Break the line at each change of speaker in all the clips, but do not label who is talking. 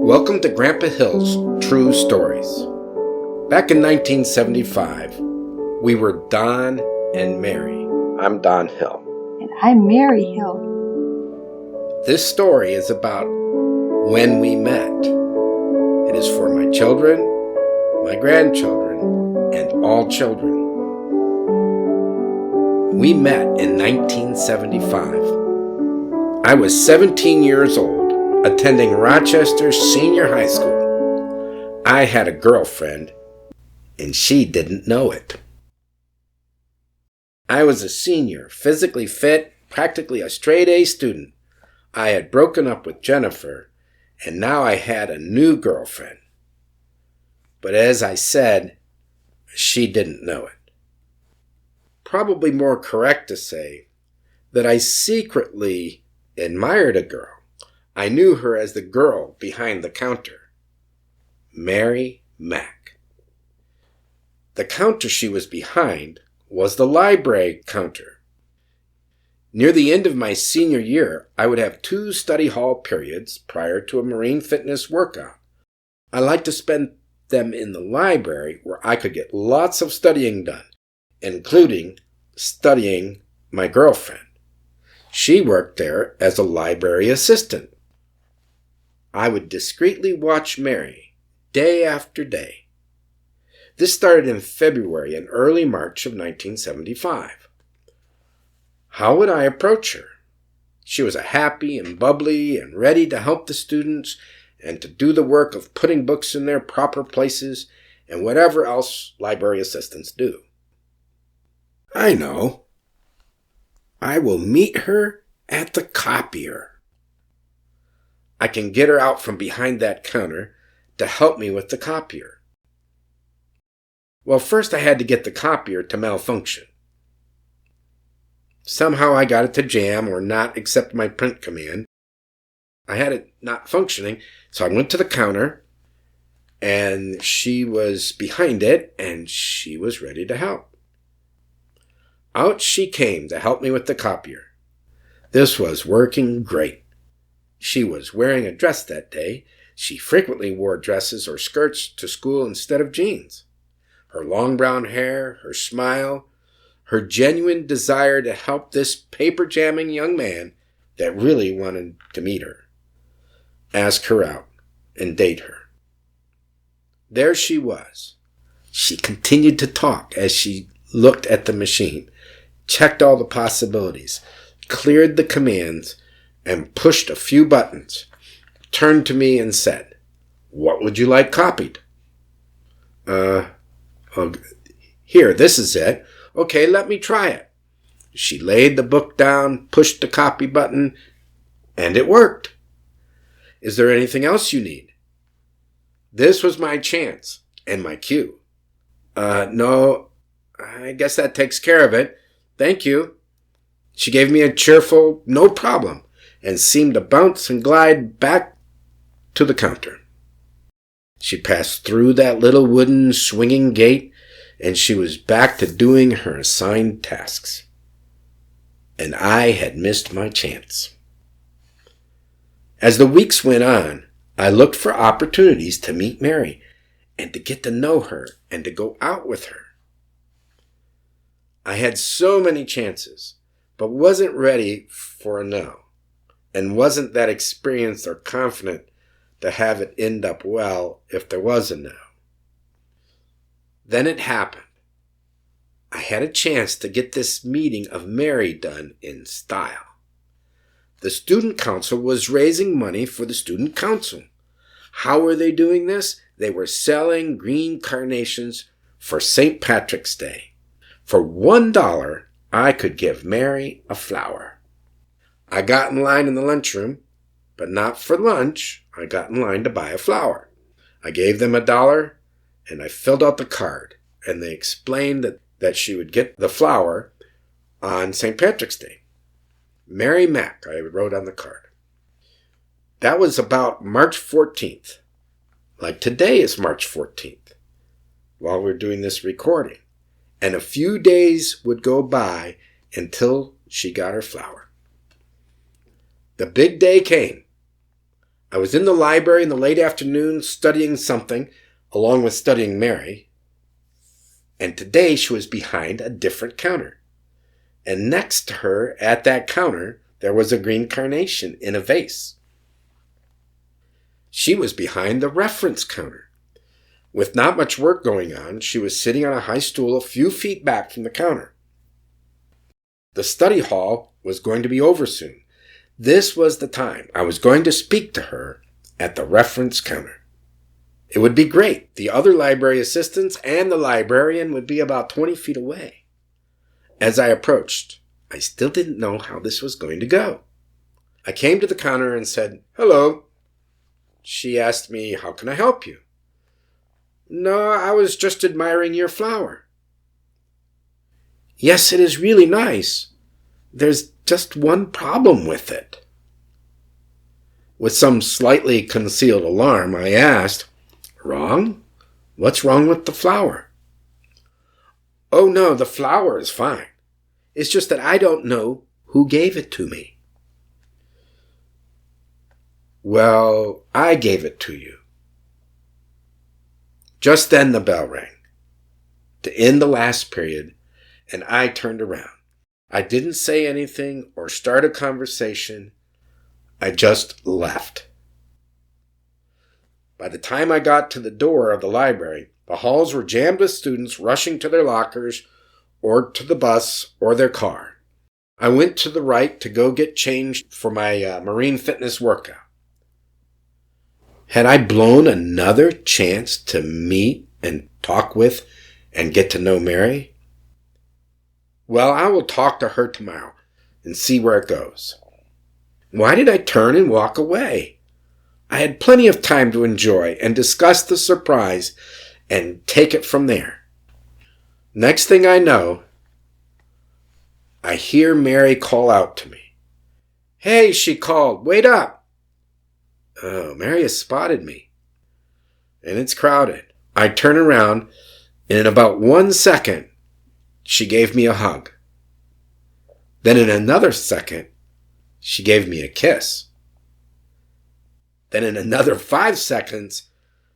Welcome to Grandpa Hill's True Stories. Back in 1975, we were Don and Mary. I'm Don Hill.
And I'm Mary Hill.
This story is about when we met. It is for my children, my grandchildren, and all children. We met in 1975. I was 17 years old, attending Rochester Senior High School. I had a girlfriend, and she didn't know it. I was a senior, physically fit, practically a straight-A student. I had broken up with Jennifer, and now I had a new girlfriend. But as I said, she didn't know it. Probably more correct to say that I secretly admired a girl. I knew her as the girl behind the counter, Lee Mack. The counter she was behind was the library counter. Near the end of my senior year, I would have 2 study hall periods prior to a marine fitness workout. I liked to spend them in the library where I could get lots of studying done, including studying my girlfriend. She worked there as a library assistant. I would discreetly watch Mary day after day. This started in February and early March of 1975. How would I approach her? She was happy and bubbly and ready to help the students and to do the work of putting books in their proper places and whatever else library assistants do. I know. I will meet her at the copier. I can get her out from behind that counter to help me with the copier. Well, first I had to get the copier to malfunction. Somehow I got it to jam or not accept my print command. I had it not functioning, so I went to the counter, and she was behind it, and she was ready to help. Out she came to help me with the copier. This was working great. She was wearing a dress that day. She frequently wore dresses or skirts to school instead of jeans. Her long brown hair, her smile, her genuine desire to help this paper-jamming young man that really wanted to meet her, ask her out, and date her. There she was. She continued to talk as she looked at the machine, checked all the possibilities, cleared the commands, and pushed a few buttons, turned to me and said, "What would you like copied?" Here, this is it. Okay, let me try it. She laid the book down, pushed the copy button, and it worked. Is there anything else you need? This was my chance and my cue. No, I guess that takes care of it. Thank you. She gave me a cheerful, no problem, and seemed to bounce and glide back to the counter. She passed through that little wooden swinging gate, and she was back to doing her assigned tasks. And I had missed my chance. As the weeks went on, I looked for opportunities to meet Mary and to get to know her and to go out with her. I had so many chances, but wasn't ready for a no, and wasn't that experienced or confident to have it end up well if there was a no. Then it happened. I had a chance to get this meeting of Mary done in style. The student council was raising money for the student council. How were they doing this? They were selling green carnations for St. Patrick's Day. For $1, I could give Mary a flower. I got in line in the lunchroom, but not for lunch. I got in line to buy a flower. I gave them $1, and I filled out the card, and they explained that she would get the flower on St. Patrick's Day. Lee Mack, I wrote on the card. That was about March 14th. Like today is March 14th, while we're doing this recording. And a few days would go by until she got her flower. The big day came. I was in the library in the late afternoon studying something, along with studying Mary, and today she was behind a different counter. And next to her, at that counter, there was a green carnation in a vase. She was behind the reference counter. With not much work going on, she was sitting on a high stool a few feet back from the counter. The study hall was going to be over soon. This was the time I was going to speak to her at the reference counter. It would be great. The other library assistants and the librarian would be about 20 feet away. As I approached, I still didn't know how this was going to go. I came to the counter and said, "Hello." She asked me, "How can I help you?" "No, I was just admiring your flower." "Yes, it is really nice. There's just one problem with it." With some slightly concealed alarm, I asked, "Wrong? What's wrong with the flower?" "Oh no, the flower is fine. It's just that I don't know who gave it to me." "Well, I gave it to you." Just then the bell rang to end the last period, and I turned around. I didn't say anything or start a conversation. I just left. By the time I got to the door of the library, the halls were jammed with students rushing to their lockers or to the bus or their car. I went to the right to go get changed for my marine fitness workout. Had I blown another chance to meet and talk with and get to know Mary? Well, I will talk to her tomorrow and see where it goes. Why did I turn and walk away? I had plenty of time to enjoy and discuss the surprise and take it from there. Next thing I know, I hear Mary call out to me. "Hey," she called, "wait up." Oh, Mary has spotted me. And it's crowded. I turn around, and in about 1 second, she gave me a hug. Then in another second, she gave me a kiss. Then in another 5 seconds,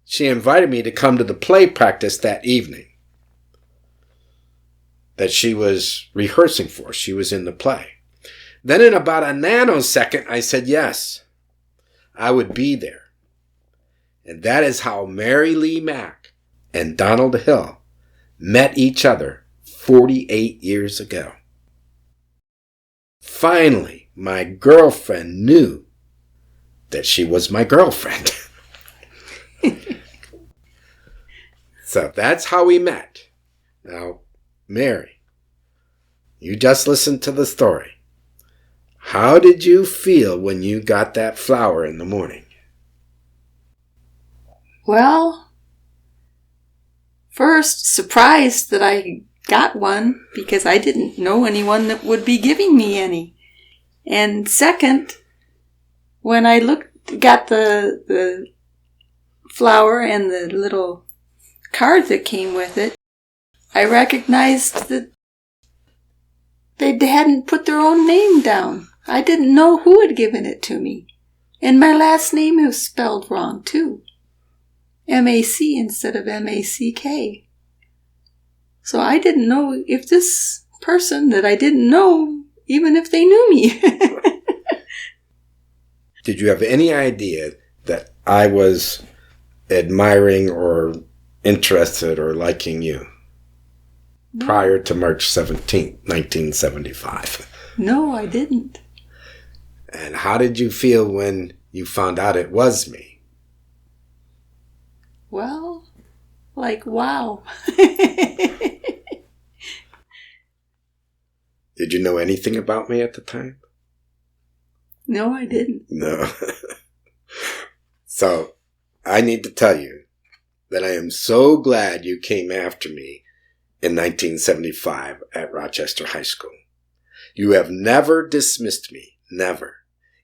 she invited me to come to the play practice that evening that she was rehearsing for. She was in the play. Then in about a nanosecond, I said yes. I would be there. And that is how Mary Lee Mack and Donald Hill met each other 48 years ago. Finally, my girlfriend knew that she was my girlfriend. So that's how we met. Now, Mary, you just listened to the story. How did you feel when you got that flower in the morning?
Well, first, surprised that I got one because I didn't know anyone that would be giving me any. And second, when I got the flower and the little card that came with it, I recognized that they hadn't put their own name down. I didn't know who had given it to me. And my last name was spelled wrong, too. M-A-C instead of M-A-C-K. So I didn't know if this person that I didn't know, even if they knew me.
Did you have any idea that I was admiring or interested or liking you prior to March 17th, 1975?
No, I didn't.
And how did you feel when you found out it was me?
Well, like, wow.
Did you know anything about me at the time?
No, I didn't.
No. So, I need to tell you that I am so glad you came after me in 1975 at Rochester High School. You have never dismissed me. Never.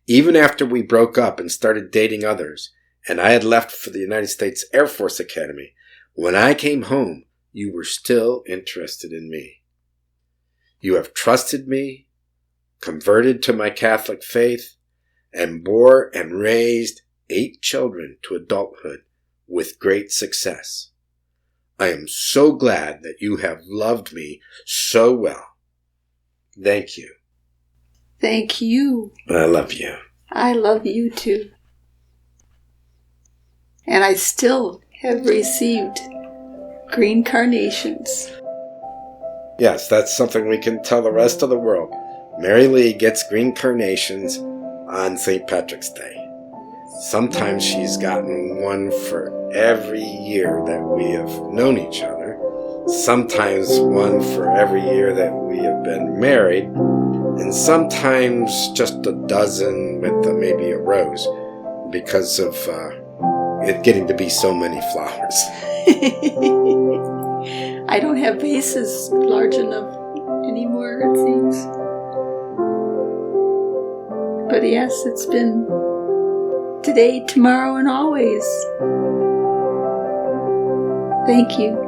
Even after we broke up and started dating others, and I had left for the United States Air Force Academy, when I came home, you were still interested in me. You have trusted me, converted to my Catholic faith, and bore and raised 8 children to adulthood with great success. I am so glad that you have loved me so well. Thank you.
Thank you.
I love you.
I love you too. And I still have received green carnations.
Yes, that's something we can tell the rest of the world. Mary Lee gets green carnations on St. Patrick's Day. Sometimes she's gotten one for every year that we have known each other. Sometimes one for every year that we have been married. And sometimes just a dozen with maybe a rose because of it getting to be so many flowers.
I don't have vases large enough anymore, it seems. But yes, it's been today, tomorrow, and always. Thank you.